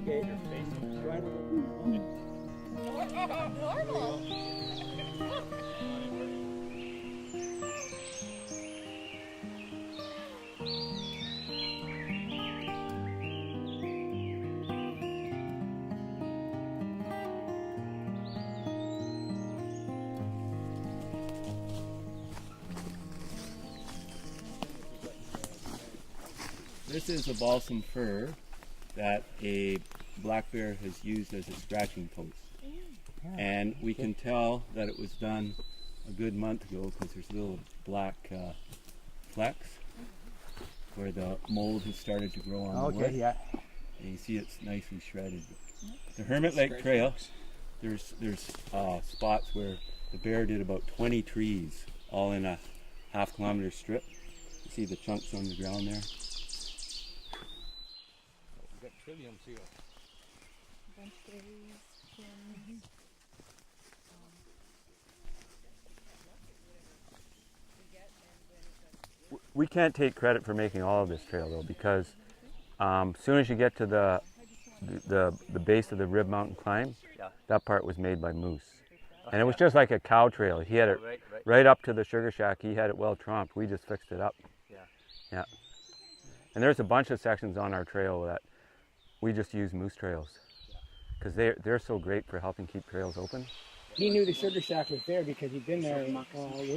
alligator facing front. Normal. This is a balsam fir that a black bear has used as a scratching post. And we can tell that it was done a good month ago because there's little black flecks where the mold has started to grow on the wood. Yeah. And you see it's nicely shredded. The Hermit Lake Trail, there's spots where the bear did about 20 trees all in a half-kilometer strip. You see the chunks on the ground there? Trillium seal. We can't take credit for making all of this trail though, because as soon as you get to the base of the Rib Mountain climb, that part was made by Moose. And it was just like a cow trail. He had it right up to the sugar shack. He had it well tromped. We just fixed it up. Yeah. And there's a bunch of sections on our trail that we just use moose trails because they're so great for helping keep trails open. He knew the sugar shack was there because he'd been there way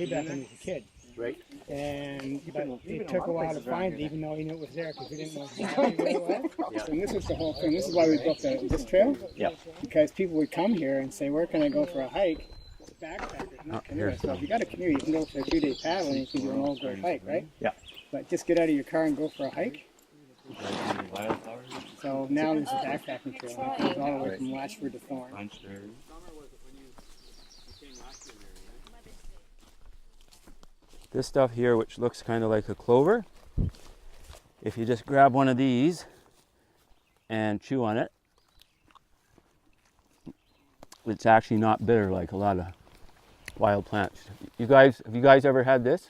back when he was a kid. Right. And it took a while to find it, even though he knew it was there because we didn't know exactly where it was. And this was the whole thing. This is why we built this trail. Yeah. Because people would come here and say, "Where can I go for a hike?" Backpackers, not canoeists. So if you got a canoe, you can go for a 2-day paddle and you can do an all day hike, right? Yeah. But just get out of your car and go for a hike. So now there's a backpacking trail that goes all the way from Latchford to Thorn. This stuff here, which looks kind of like a clover, if you just grab one of these and chew on it, it's actually not bitter like a lot of wild plants. Have you guys ever had this?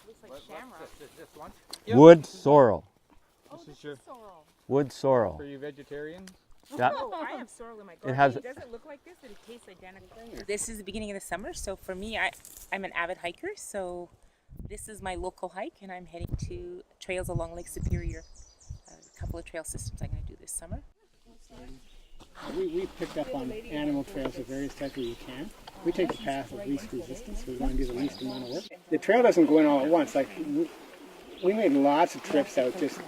Looks like shamrock. This one? Wood sorrel. This is your sorrel. Wood sorrel. Are you vegetarian? Yeah. Oh, I have sorrel in my garden. has- It doesn't look like this, but it tastes identical. This is the beginning of the summer, so for me, I'm an avid hiker, so this is my local hike, and I'm heading to trails along Lake Superior. A couple of trail systems I'm going to do this summer. We picked up on animal trails of various types that you can. We take the path of least resistance. We want to do the least amount of work. The trail doesn't go in all at once. Like we made lots of trips out just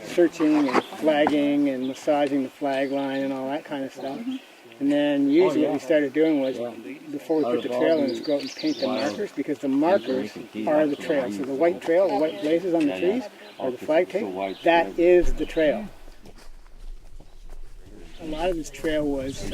searching and flagging and massaging the flag line and all that kind of stuff. And then usually what we started doing was, before we put the trail in, is go out and paint the markers, because the markers are the trail. So the white trail, the white blazes on the trees, or the flag tape, that is the trail. A lot of this trail was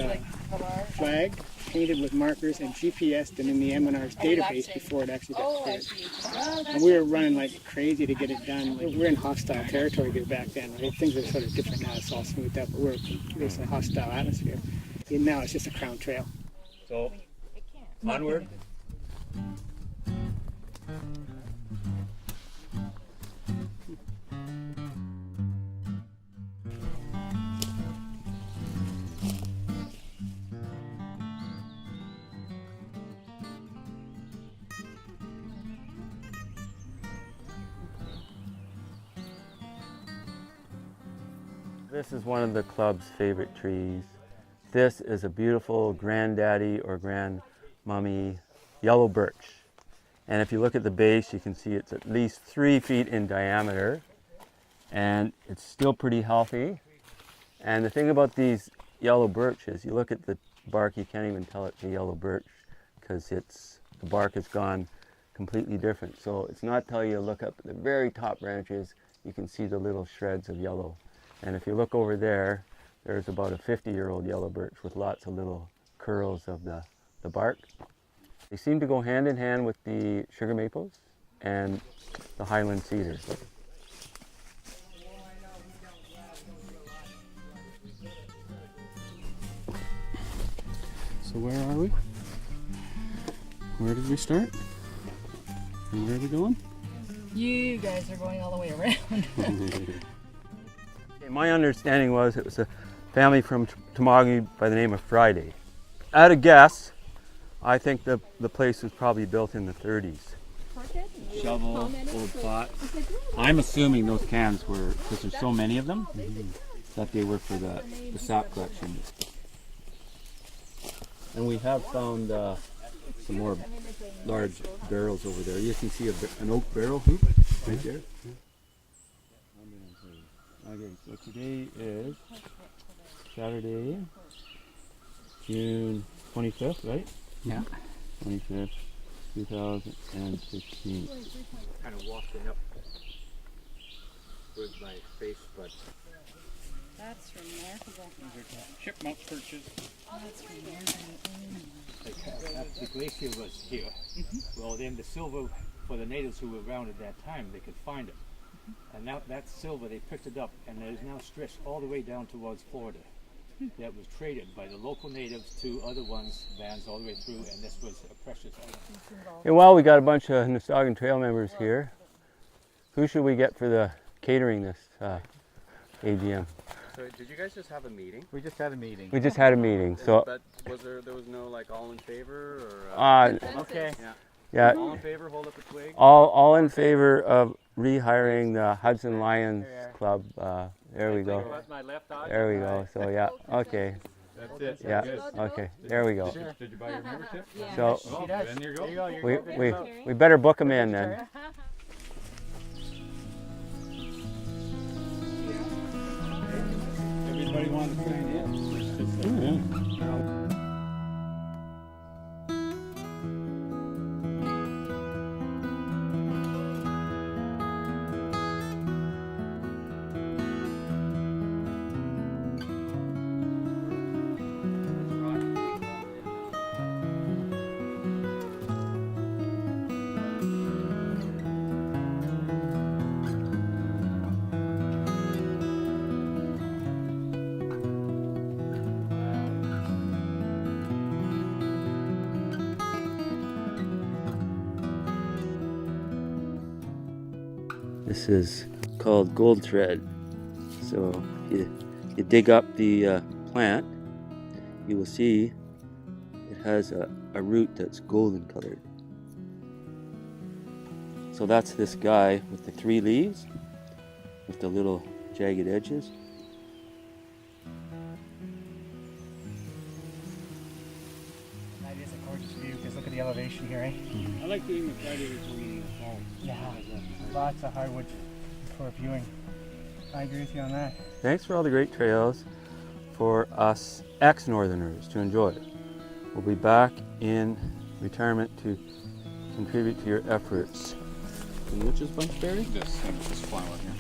flagged, painted with markers, and GPS'd and in the MNR's database before it actually got started. And we were running like crazy to get it done. We're in hostile territory back then, right? Things are sort of different now, it's all smoothed out, but there's a hostile atmosphere. And now it's just a crown trail. So, onward. This is one of the club's favorite trees. This is a beautiful granddaddy or grandmummy yellow birch. And if you look at the base, you can see it's at least 3 feet in diameter. And it's still pretty healthy. And the thing about these yellow birch is you look at the bark, you can't even tell it's a yellow birch because the bark has gone completely different. So it's not till you look up at the very top branches, you can see the little shreds of yellow. And if you look over there, there's about a 50-year-old yellow birch with lots of little curls of the bark. They seem to go hand in hand with the sugar maples and the highland cedar. So where are we? Where did we start? And where are we going? You guys are going all the way around. My understanding was it was a family from Nastawgan by the name of Friday. At a guess, I think the place was probably built in the 30s. Shovel, old pot. I'm assuming those cans were, because there's so many of them, that they were for the sap collection. And we have found some more large barrels over there. You can see an oak barrel hoop right there. Okay, so today is Saturday, June 25th, right? Yeah. 25th, 2016. Kind of wafting up with my face, but That's remarkable. Chipmunk perches. That's remarkable. The glacier was here. Well, then the silver, for the natives who were around at that time, they could find it. And now that silver, they picked it up, and it is now stretched all the way down towards Florida. That was traded by the local natives to other bands all the way through, and this was a precious item. yeah, well, we got a bunch of Nastawgan Trail members here. Who should we get for the catering this AGM? So did you guys just have a meeting? We just had a meeting. We just had a meeting, so But there was no like all in favor or? Okay. yeah, All in favor, hold up a twig. all in favor of rehiring the Hudson Lions Club. There we go. My left eye. There we go. So yeah, okay, That's it. yeah, Good. okay. There we go. Did you buy your membership? So Oh, then you go. we better book them in then. Everybody wanted to sign in. This is called gold thread. So you dig up the plant, you will see it has a root that's golden colored. So that's this guy with the 3 leaves with the little jagged edges. That is a gorgeous view, because look at the elevation here, eh? I like doing the Friday returning in the fall. Yeah. Lots of hardwood for viewing. I agree with you on that. Thanks for all the great trails for us ex-Northerners to enjoy. We'll be back in retirement to contribute to your efforts. And which is bunchberry? This flower here.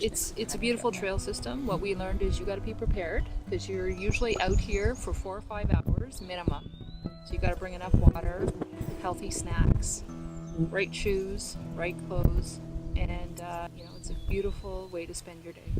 It's a beautiful trail system. What we learned is you got to be prepared because you're usually out here for 4 or 5 hours minimum. So you got to bring enough water, healthy snacks, right shoes, right clothes, and it's a beautiful way to spend your day.